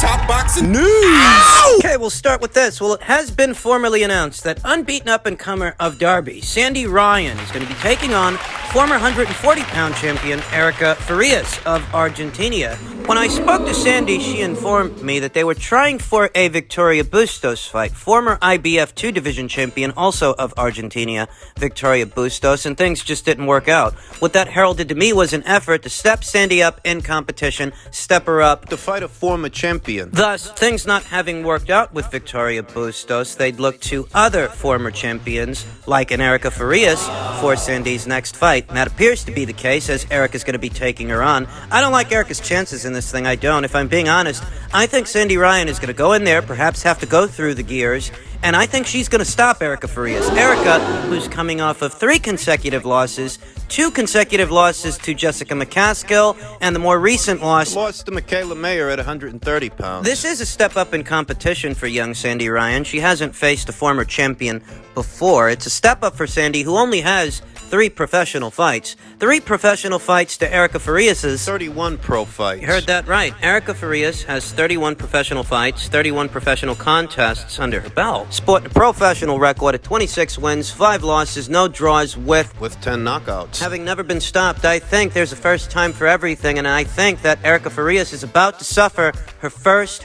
Top boxing news. Ow! Okay, we'll start with this. Well, it has been formally announced that unbeaten up-and-comer of Derby, Sandy Ryan, is going to be taking on former 140-pound champion Erica Farias of Argentina. When I spoke to Sandy, she informed me that they were trying for a Victoria Bustos fight, former IBF 2 division champion, also of Argentina, Victoria Bustos, and things just didn't work out. What that heralded to me was an effort to step Sandy up in competition, step her up to fight a former champion. Thus, things not having worked out with Victoria Bustos, they'd look to other former champions, like an Erica Farias, for Sandy's next fight. And that appears to be the case, as Erica's going to be taking her on. I don't like Erica's chances in this thing, I don't. If I'm being honest, I think Sandy Ryan is going to go in there, perhaps have to go through the gears, and I think she's going to stop Erica Farias. Erica, who's coming off of 3 consecutive losses, 2 consecutive losses to Jessica McCaskill, and the more recent loss to Michaela Mayer at 130 pounds. This is a step up in competition for young Sandy Ryan. She hasn't faced a former champion before. It's a step up for Sandy, who only has 3 professional fights. 3 professional fights to Erica Farias's 31 pro fights. You heard that right. Erica Farias has 31 professional fights, 31 professional contests under her belt. Sporting a professional record of 26 wins, 5 losses, no draws with 10 knockouts. Having never been stopped, I think there's a first time for everything, and I think that Erica Farias is about to suffer her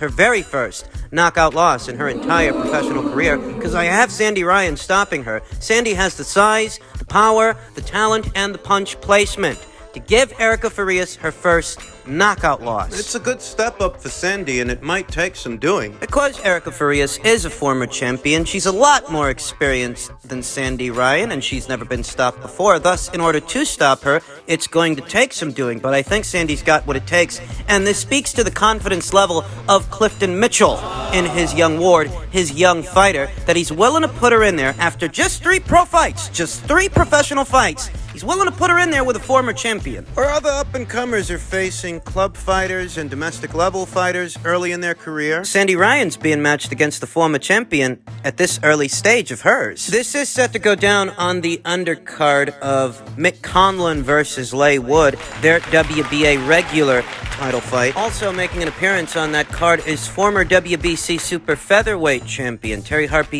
very first knockout loss in her entire professional career, because I have Sandy Ryan stopping her. Sandy has the size, the power, the talent, and the punch placement to give Erica Farias her first knockout loss. It's a good step up for Sandy, and it might take some doing. Because Erica Farias is a former champion, she's a lot more experienced than Sandy Ryan, and she's never been stopped before. Thus, in order to stop her, it's going to take some doing, but I think Sandy's got what it takes, and this speaks to the confidence level of Clifton Mitchell in his young ward, his young fighter, that he's willing to put her in there after just 3 pro fights, just 3 professional fights. He's willing to put her in there with a former champion. Or other up-and-comers are facing club fighters and domestic-level fighters early in their career. Sandy Ryan's being matched against the former champion at this early stage of hers. This is set to go down on the undercard of Mick Conlon versus Leigh Wood, their WBA regular title fight. Also making an appearance on that card is former WBC super featherweight champion Terry Harper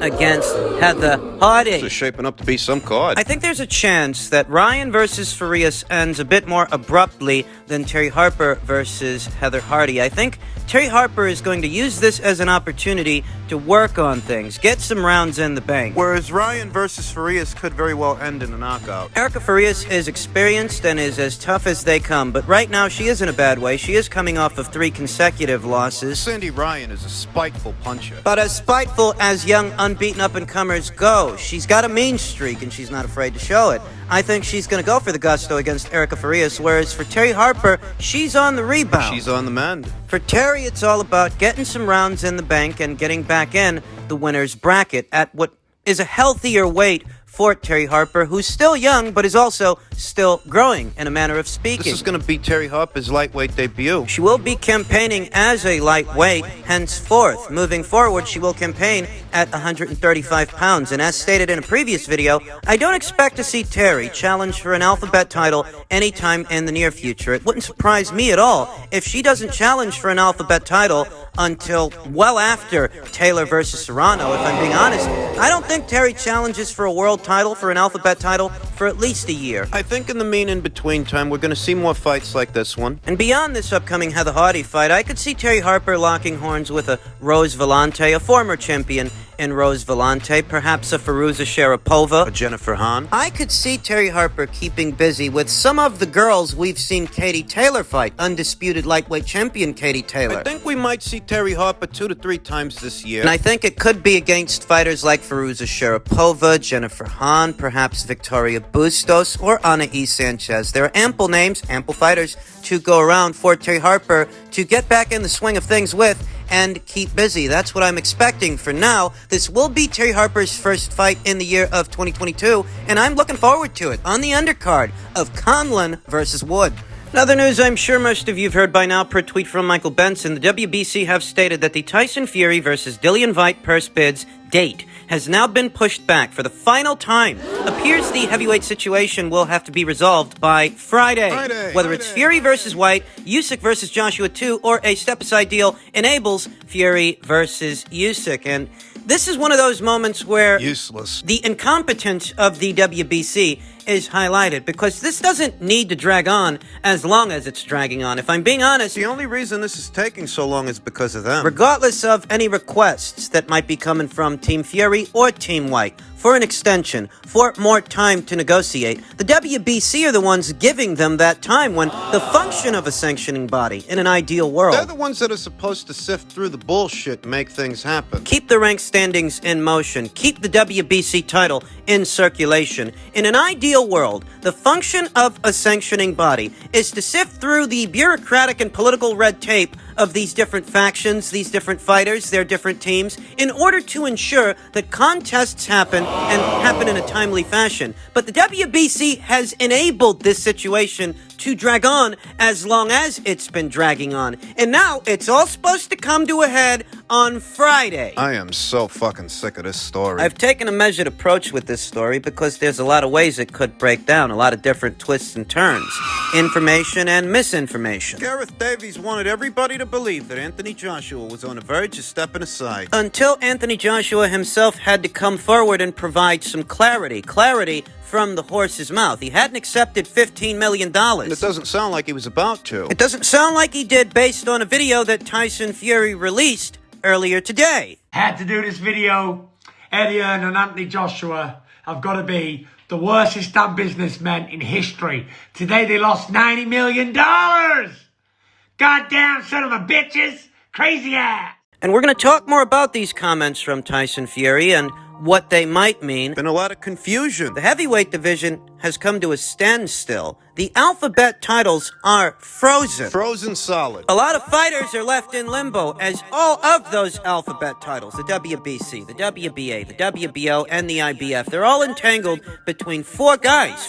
against Heather Hardy. This is shaping up to be some card. I think there's a chance that Ryan versus Farias ends a bit more abruptly than Terry Harper versus Heather Hardy. I think Terry Harper is going to use this as an opportunity to work on things, get some rounds in the bank. Whereas Ryan versus Farias could very well end in a knockout. Erica Farias is experienced and is as tough as they come, but right now she is in a bad way. She is coming off of 3 consecutive losses. Sandy Ryan is a spiteful puncher. But as spiteful as young unbeaten up-and-comers go, she's got a mean streak and she's not afraid to show it. I think she's going to go for the gusto against Erica Farias, whereas for Terry Harper, she's on the rebound. She's on the mend. For Terry, it's all about getting some rounds in the bank and getting back in the winner's bracket at what is a healthier weight for Terry Harper, who's still young, but is also still growing, in a manner of speaking. This is going to be Terry Harper's lightweight debut. She will be campaigning as a lightweight henceforth. Moving forward, she will campaign at 135 pounds. And as stated in a previous video, I don't expect to see Terry challenge for an alphabet title anytime in the near future. It wouldn't surprise me at all if she doesn't challenge for an alphabet title until well after Taylor versus Serrano, if I'm being honest. I don't think Terry challenges for a world title, for an alphabet title, for at least a year. I think in the in-between time, we're going to see more fights like this one. And beyond this upcoming Heather Hardy fight, I could see Terry Harper locking horns with a Rose Vellante, a former champion in Rose Vellante, perhaps a Firuza Sharapova, a Jennifer Hahn. I could see Terry Harper keeping busy with some of the girls we've seen Katie Taylor fight, undisputed lightweight champion Katie Taylor. I think we might see Terry Harper 2 to 3 times this year. And I think it could be against fighters like Firuza Sharapova, Jennifer Hahn, perhaps Victoria Bustos, or Anaís Sanchez. There are ample names, ample fighters to go around for Terry Harper to get back in the swing of things with and keep busy. That's what I'm expecting for now. This will be Terry Harper's first fight in the year of 2022, and I'm looking forward to it on the undercard of Conlon versus Wood. In other news I'm sure most of you have heard by now per tweet from Michael Benson, the WBC have stated that the Tyson Fury versus Dillian Whyte purse bids date has now been pushed back for the final time. Appears the heavyweight situation will have to be resolved by Friday. Whether it's Fury versus Whyte, Usyk versus Joshua 2, or a step-aside deal enables Fury versus Usyk. And this is one of those moments where the incompetence of the WBC is highlighted, because this doesn't need to drag on as long as it's dragging on. If I'm being honest, the only reason this is taking so long is because of them. Regardless of any requests that might be coming from Team Fury or Team Whyte for an extension, for more time to negotiate, the WBC are the ones giving them that time, when the function of a sanctioning body in an ideal world, they're the ones that are supposed to sift through the bullshit and make things happen. Keep the rank standings in motion. Keep the WBC title in circulation. In an ideal world, the function of a sanctioning body is to sift through the bureaucratic and political red tape of these different factions, these different fighters, their different teams, in order to ensure that contests happen and happen in a timely fashion. But the WBC has enabled this situation to drag on as long as it's been dragging on. And now it's all supposed to come to a head on Friday. I am so fucking sick of this story. I've taken a measured approach with this story because there's a lot of ways it could break down, a lot of different twists and turns, information and misinformation. Gareth Davies wanted everybody to believe that Anthony Joshua was on the verge of stepping aside. Until Anthony Joshua himself had to come forward and provide some clarity from the horse's mouth. He hadn't accepted $15 million. And it doesn't sound like he was about to. It doesn't sound like he did, based on a video that Tyson Fury released earlier today. Had to do this video. Eddie Hearn and Anthony Joshua have got to be the worstest damn businessmen in history. Today they lost $90 million. Goddamn son of a bitches. Crazy ass. And we're going to talk more about these comments from Tyson Fury and what they might mean. Been a lot of confusion. The heavyweight division has come to a standstill. The alphabet titles are frozen. Frozen solid. A lot of fighters are left in limbo as all of those alphabet titles, the WBC, the WBA, the WBO, and the IBF, they're all entangled between four guys,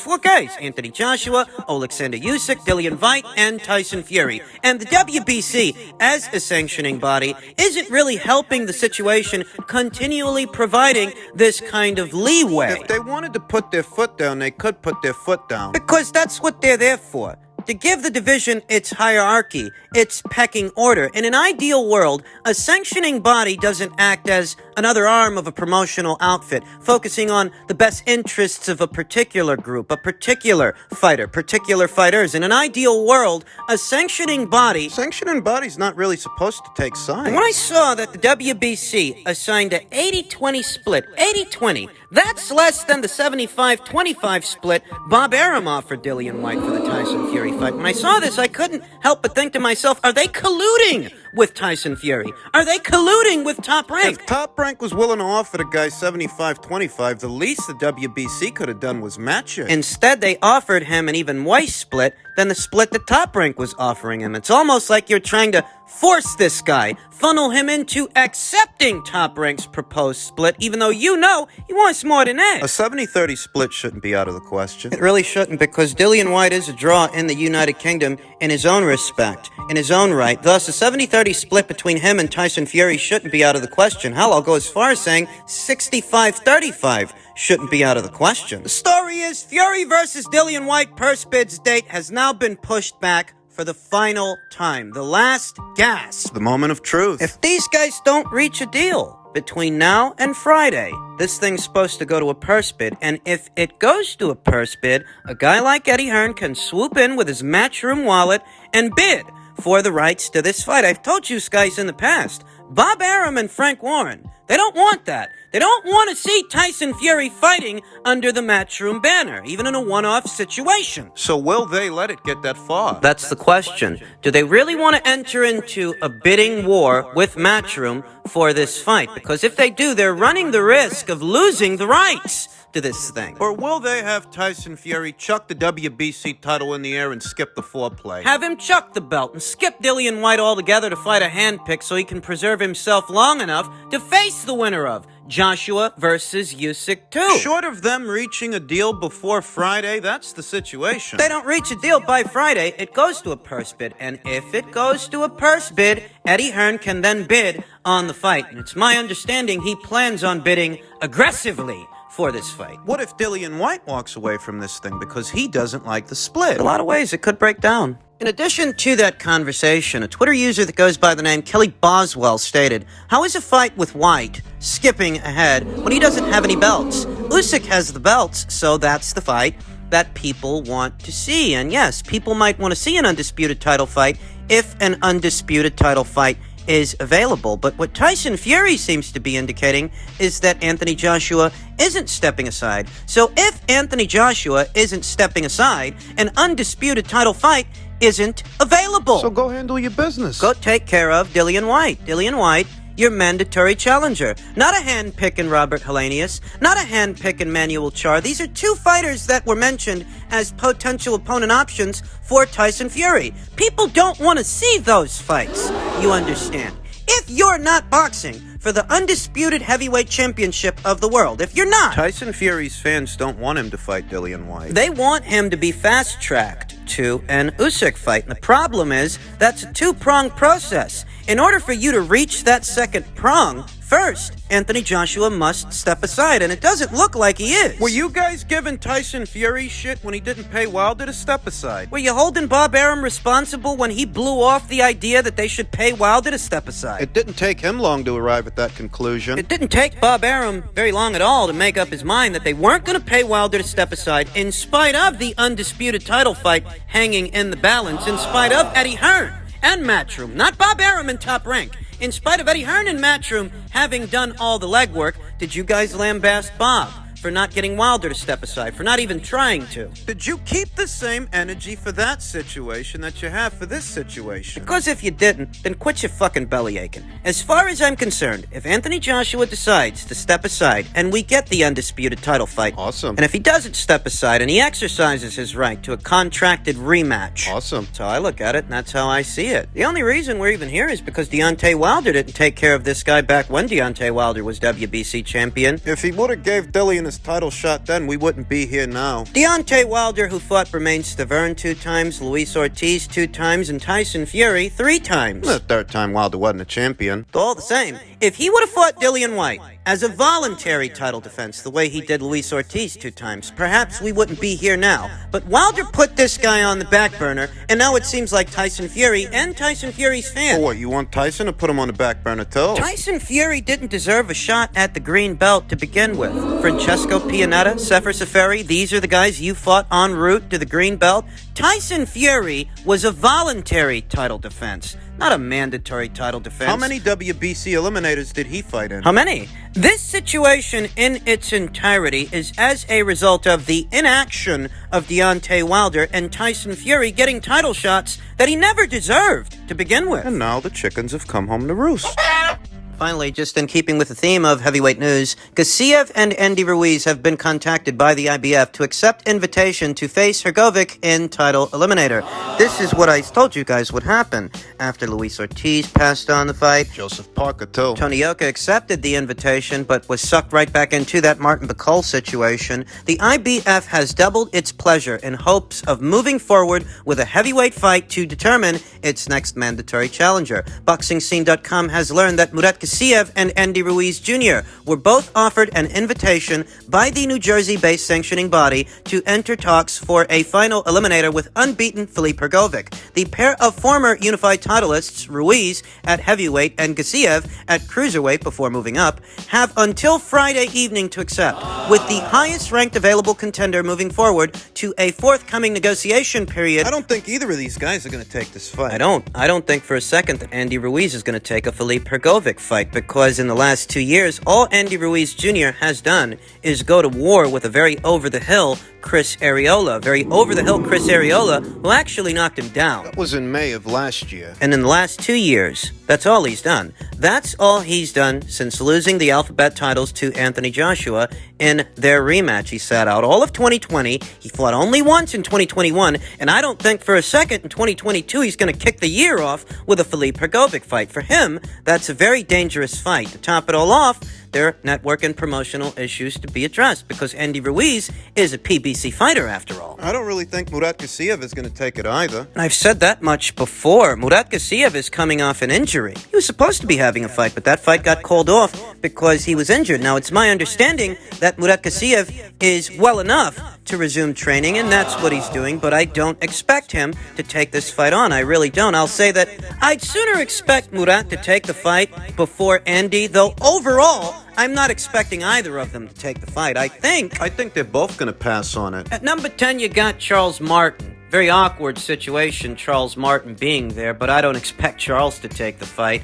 Anthony Joshua, Alexander Usyk, Dillian Whyte, and Tyson Fury. And the WBC, as a sanctioning body, isn't really helping the situation, continually providing this kind of leeway. If they wanted to put their foot down, they could put their foot down. Because that's what they're there for. To give the division its hierarchy, its pecking order. In an ideal world, a sanctioning body doesn't act as another arm of a promotional outfit, focusing on the best interests of a particular group, a particular fighter, particular fighters. In an ideal world, a sanctioning body... Sanctioning body's not really supposed to take sides. And when I saw that the WBC assigned an 80-20 split, 80-20, that's less than the 75-25 split Bob Arum offered Dillian Whyte for the Tyson Fury fight. When I saw this, I couldn't help but think to myself, are they colluding with Tyson Fury? Are they colluding with Top Rank? If Top Rank was willing to offer the guy 75-25, the least the WBC could have done was match it. Instead, they offered him an even worse split than the split that Top Rank was offering him. It's almost like you're trying to force this guy, funnel him into accepting Top Rank's proposed split, even though you know he wants more than that. A 70-30 split shouldn't be out of the question. It really shouldn't, because Dillian Whyte is a draw in the United Kingdom in his own respect, in his own right. Thus, a 70-30 split between him and Tyson Fury shouldn't be out of the question. Hell, I'll go as far as saying 65-35 shouldn't be out of the question. The story is Fury versus Dillian Whyte purse bid's date has now been pushed back for the final time. The last gasp. The moment of truth. If these guys don't reach a deal between now and Friday, this thing's supposed to go to a purse bid. And if it goes to a purse bid, a guy like Eddie Hearn can swoop in with his Matchroom wallet and bid for the rights to this fight. I've told you guys in the past, Bob Arum and Frank Warren, they don't want that. They don't want to see Tyson Fury fighting under the Matchroom banner, even in a one-off situation. So will they let it get that far? That's the question. Do they really want to enter into a bidding war with Matchroom for this fight? Because if they do, they're running the risk of losing the rights to this thing. Or will they have Tyson Fury chuck the WBC title in the air and skip the foreplay? Have him chuck the belt and skip Dillian Whyte altogether to fight a handpick so he can preserve himself long enough to face face the winner of Joshua versus Usyk 2. Short of them reaching a deal before Friday, that's the situation. They don't reach a deal by Friday, it goes to a purse bid. And if it goes to a purse bid, Eddie Hearn can then bid on the fight. And it's my understanding he plans on bidding aggressively for this fight. What if Dillian Whyte walks away from this thing because he doesn't like the split? In a lot of ways, it could break down. In addition to that conversation, a Twitter user that goes by the name Kelly Boswell stated, "How is a fight with Whyte skipping ahead when he doesn't have any belts? Usyk has the belts, so that's the fight that people want to see. And yes, people might want to see an undisputed title fight if an undisputed title fight is available. But what Tyson Fury seems to be indicating is that Anthony Joshua isn't stepping aside. So if Anthony Joshua isn't stepping aside, an undisputed title fight isn't available. So go handle your business. Go take care of Dillian Whyte. Dillian Whyte, your mandatory challenger. Not a hand-picking Robert Helenius, not a hand-picking Manuel Char. These are two fighters that were mentioned as potential opponent options for Tyson Fury. People don't want to see those fights, you understand. If you're not boxing for the undisputed heavyweight championship of the world, if you're not, Tyson Fury's fans don't want him to fight Dillian Whyte. they want him to be fast-tracked to an Usyk fight. And the problem is, that's a two-pronged process. In order for you to reach that second prong, first, Anthony Joshua must step aside, and it doesn't look like he is. Were you guys giving Tyson Fury shit when he didn't pay Wilder to step aside? Were you holding Bob Arum responsible when he blew off the idea that they should pay Wilder to step aside? It didn't take him long to arrive at that conclusion. It didn't take Bob Arum very long at all to make up his mind that they weren't going to pay Wilder to step aside in spite of the undisputed title fight hanging in the balance, in spite of Eddie Hearn and Matchroom, not Bob Arum in Top Rank. In spite of Eddie Hearn and Matchroom having done all the legwork, did you guys lambaste Bob for not getting Wilder to step aside, for not even trying to? Did you keep the same energy for that situation that you have for this situation? Because if you didn't, then quit your fucking belly aching. As far as I'm concerned, if Anthony Joshua decides to step aside and we get the undisputed title fight, Awesome. And if he doesn't step aside and he exercises his right to a contracted rematch, Awesome. That's how I look at it, and that's how I see it. The only reason we're even here is because Deontay Wilder didn't take care of this guy back when Deontay Wilder was WBC champion. If he would have gave Dillian his title shot then, we wouldn't be here now. Deontay Wilder, who fought Bermane Stavern 2 times, Luis Ortiz 2 times, and Tyson Fury 3 times. The third time Wilder wasn't a champion. All the same, if he would have fought Dillian Whyte as a voluntary title defense, the way he did Luis Ortiz 2 times, perhaps we wouldn't be here now. But Wilder put this guy on the back burner, and now it seems like Tyson Fury and Tyson Fury's fans. What, you want Tyson to put him on the back burner too? Tyson Fury didn't deserve a shot at the green belt to begin with. Francesco Pianetta, Sefer Seferi, these are the guys you fought en route to the green belt. Tyson Fury was a voluntary title defense, not a mandatory title defense. How many WBC eliminators did he fight in? How many? This situation in its entirety is as a result of the inaction of Deontay Wilder and Tyson Fury getting title shots that he never deserved to begin with. And now the chickens have come home to roost. Finally, just in keeping with the theme of heavyweight news, Gassiev and Andy Ruiz have been contacted by the IBF to accept invitation to face Hrgovic in title eliminator. This is what I told you guys would happen. After Luis Ortiz passed on the fight, Joseph Parker too. Tony Yoka accepted the invitation, but was sucked right back into that Martin Bacall situation. The IBF has doubled its pleasure in hopes of moving forward with a heavyweight fight to determine its next mandatory challenger. BoxingScene.com has learned that Murat Gassiev and Andy Ruiz Jr. were both offered an invitation by the New Jersey-based sanctioning body to enter talks for a final eliminator with unbeaten Filip Hrgovic. The pair of former unified titleists, Ruiz at heavyweight and Gassiev at cruiserweight before moving up, have until Friday evening to accept, with the highest-ranked available contender moving forward to a forthcoming negotiation period. I don't think either of these guys are going to take this fight. I don't think for a second that Andy Ruiz is going to take a Filip Hrgovic fight, because in the last 2 years, all Andy Ruiz Jr. has done is go to war with a very over-the-hill Chris Arreola. Very over-the-hill Chris Arreola, who actually knocked him down. That was in May of last year. And in the last 2 years, that's all he's done. That's all he's done since losing the alphabet titles to Anthony Joshua in their rematch. He sat out all of 2020. He fought only once in 2021. And I don't think for a second in 2022 he's going to kick the year off with a Filip Hrgovic fight. For him, that's a very dangerous dangerous fight. To top it all off, there are network and promotional issues to be addressed because Andy Ruiz is a PBC fighter after all. I don't really think Murat Gassiev is going to take it either. I've said that much before. Murat Gassiev is coming off an injury. He was supposed to be having a fight, but that fight got called off because he was injured. Now, it's my understanding that Murat Gassiev is well enough to resume training, and that's what he's doing, but I don't expect him to take this fight on. I really don't. I'll say that I'd sooner expect Murat to take the fight before Andy, though overall, I'm not expecting either of them to take the fight. I think they're both going to pass on it. at number 10, you got Charles Martin. Very awkward situation, Charles Martin being there, but I don't expect Charles to take the fight.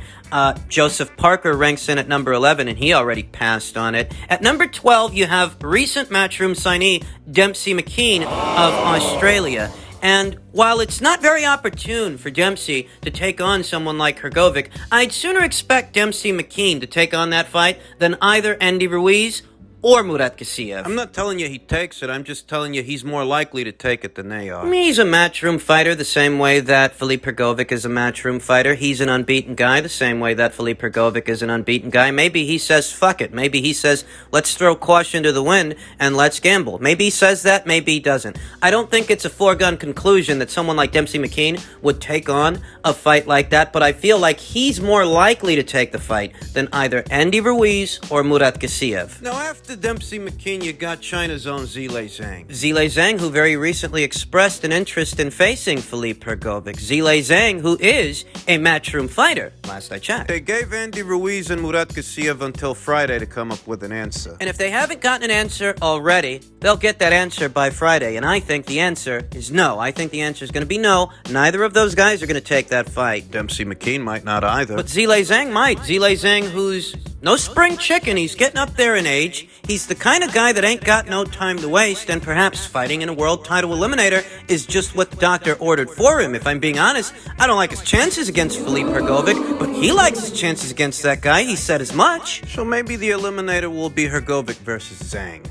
Joseph Parker ranks in at number 11, and he already passed on it. At number 12, you have recent Matchroom signee Dempsey McKean of Australia. And while it's not very opportune for Dempsey to take on someone like Hrgovic, I'd sooner expect Dempsey McKean to take on that fight than either Andy Ruiz or Murat Gassiev. I'm not telling you he takes it. I'm just telling you he's more likely to take it than they are. He's a matchroom fighter the same way that Filip Hrgovic is a matchroom fighter. He's an unbeaten guy the same way that Filip Hrgovic is an unbeaten guy. Maybe he says, fuck it. Maybe he says, let's throw caution to the wind and let's gamble. Maybe he says that, maybe he doesn't. I don't think it's a foregone conclusion that someone like Dempsey McKean would take on a fight like that, but I feel like he's more likely to take the fight than either Andy Ruiz or Murat Gassiev. Now, after Dempsey McKean, you got China's own Zhilei Zhang. Zhilei Zhang, who very recently expressed an interest in facing Filip Hrgovic. Zhilei Zhang, who is a matchroom fighter, last I checked. They gave Andy Ruiz and Murat Gassiev until Friday to come up with an answer. And if they haven't gotten an answer already, they'll get that answer by Friday. And I think the answer is no. I think the answer is going to be no. Neither of those guys are going to take that fight. Dempsey McKean might not either. But Zhilei Zhang might. Zhilei Zhang, who's no spring chicken. He's getting up there in age. He's the kind of guy that ain't got no time to waste, and perhaps fighting in a world title eliminator is just what the doctor ordered for him. If I'm being honest, I don't like his chances against Filip Hrgovic, but he likes his chances against that guy. He said as much. So maybe the eliminator will be Hrgovic versus Zhang.